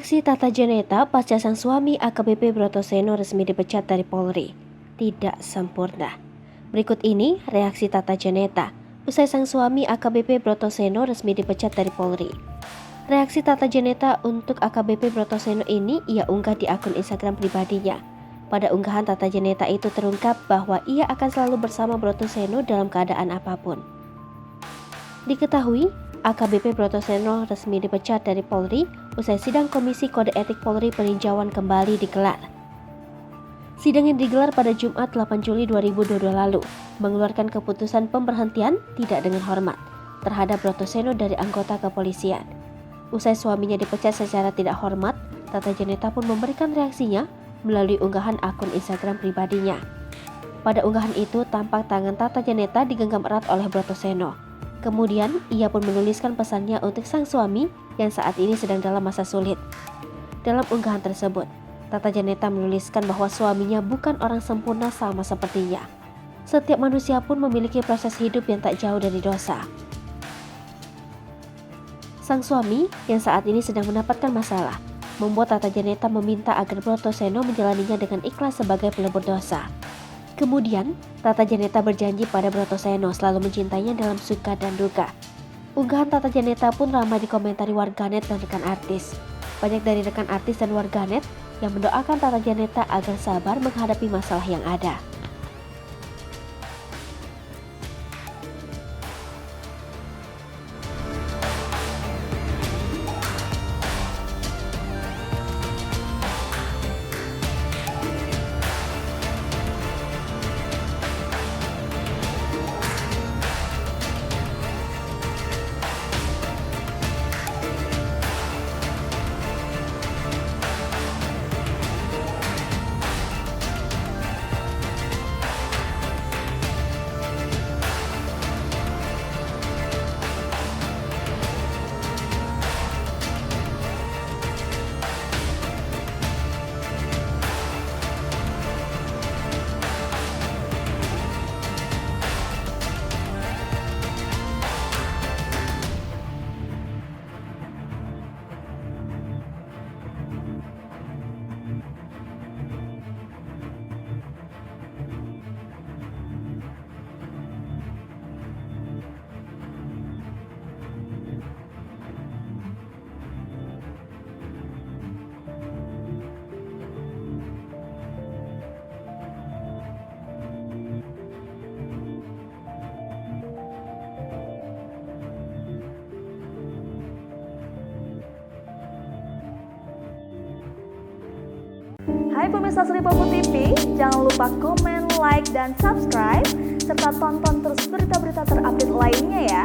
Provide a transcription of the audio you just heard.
Reaksi Tata Janeta pasca sang suami AKBP Brotoseno resmi dipecat dari Polri. Tidak sempurna. Berikut ini reaksi Tata Janeta usai sang suami AKBP Brotoseno resmi dipecat dari Polri. Reaksi Tata Janeta untuk AKBP Brotoseno ini ia unggah di akun Instagram pribadinya. Pada unggahan Tata Janeta itu terungkap bahwa ia akan selalu bersama Brotoseno dalam keadaan apapun. Diketahui, AKBP Brotoseno resmi dipecat dari Polri usai sidang Komisi Kode Etik Polri peninjauan kembali digelar. Sidang yang digelar pada Jumat 8 Juli 2022 lalu mengeluarkan keputusan pemberhentian tidak dengan hormat terhadap Brotoseno dari anggota kepolisian. Usai suaminya dipecat secara tidak hormat, Tata Janeta pun memberikan reaksinya melalui unggahan akun Instagram pribadinya. Pada unggahan itu tampak tangan Tata Janeta digenggam erat oleh Brotoseno. Kemudian, ia pun menuliskan pesannya untuk sang suami yang saat ini sedang dalam masa sulit. Dalam unggahan tersebut, Tata Janeta menuliskan bahwa suaminya bukan orang sempurna sama sepertinya. Setiap manusia pun memiliki proses hidup yang tak jauh dari dosa. Sang suami yang saat ini sedang mendapatkan masalah, membuat Tata Janeta meminta agar Brotoseno menjalaninya dengan ikhlas sebagai pelebur dosa. Kemudian, Tata Janeta berjanji pada Brotoseno selalu mencintainya dalam suka dan duka. Unggahan Tata Janeta pun ramai dikomentari warganet dan rekan artis. Banyak dari rekan artis dan warganet yang mendoakan Tata Janeta agar sabar menghadapi masalah yang ada. Hai pemirsa Sri Popo TV, jangan lupa komen, like, dan subscribe, serta tonton terus berita-berita terupdate lainnya ya.